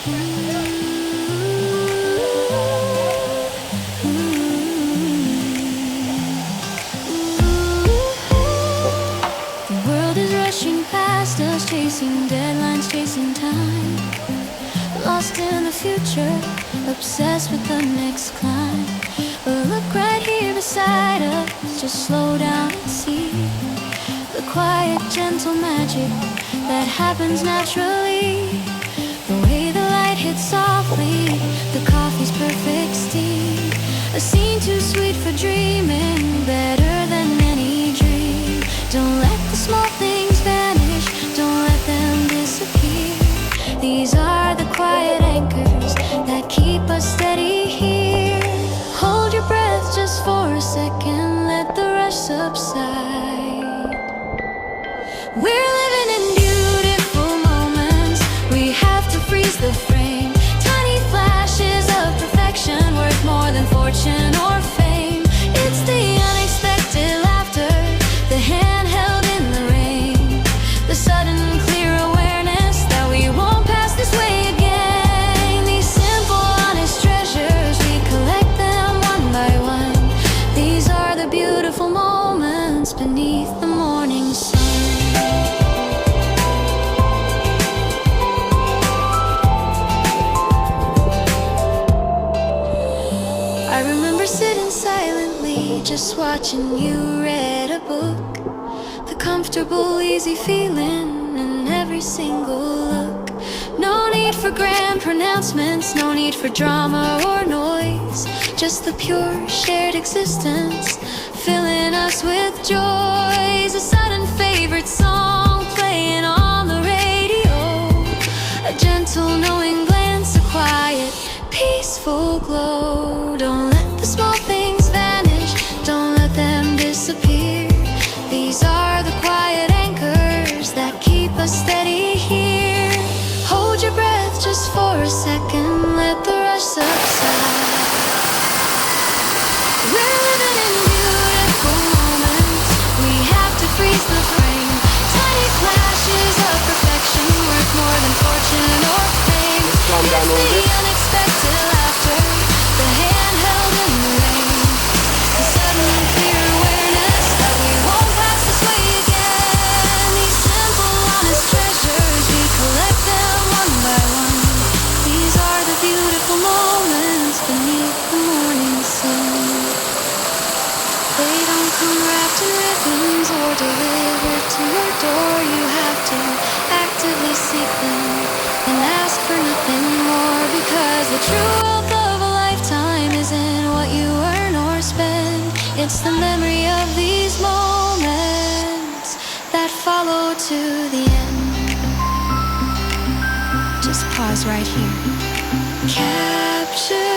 The world is rushing past us, chasing deadlines, chasing time. Lost in the future, obsessed with the next climb. But look right here beside us, just slow down and see the quiet, gentle magic that happens naturally. The way the light hits softly, the coffee's perfect steam. A scene too sweet for dreaming, better than any dream. Don't let the small things vanish, don't let them disappear. These are the quiet anchors that keep us steady here. Hold your breath just for a second, let the rush subside. We're living in beautiful moments, we have to freeze the frame. Tiny flashes of perfection, worth more than fortune or fame. It's the unexpected laughter, the hand held in the rain, the sudden clear awareness that we won't pass this way again. These simple, honest treasures, we collect them one by one. These are the beautiful moments beneath the morning sun. I remember sitting silently, just watching you read a book. The comfortable, easy feeling in every single look. No need for grand pronouncements, no need for drama or noise. Just the pure, shared existence, filling us with joys. A sudden favorite song playing on the radio, a gentle, knowing glance, a quiet, peaceful glow. Don't let the small things vanish, don't let them disappear. These are the quiet anchors that keep us steady here. Hold your breath just for a second, let the rush subside. We're living in beautiful moments, we have to freeze the frame. Tiny flashes of perfection, worth more than fortune or fame. It's the unexpected laughter, the hand held in the rain, the sudden clear awareness that we won't pass this way again. These simple, honest treasures, we collect them one by one. These are the beautiful moments beneath the morning sun. They don't come wrapped in ribbons or delivered to your door. You have to actively seek them and ask for nothing more, because the true wealth of a lifetime isn't what you earn or spend. It's the memory of these moments that follow to the end. Just pause right here. Capture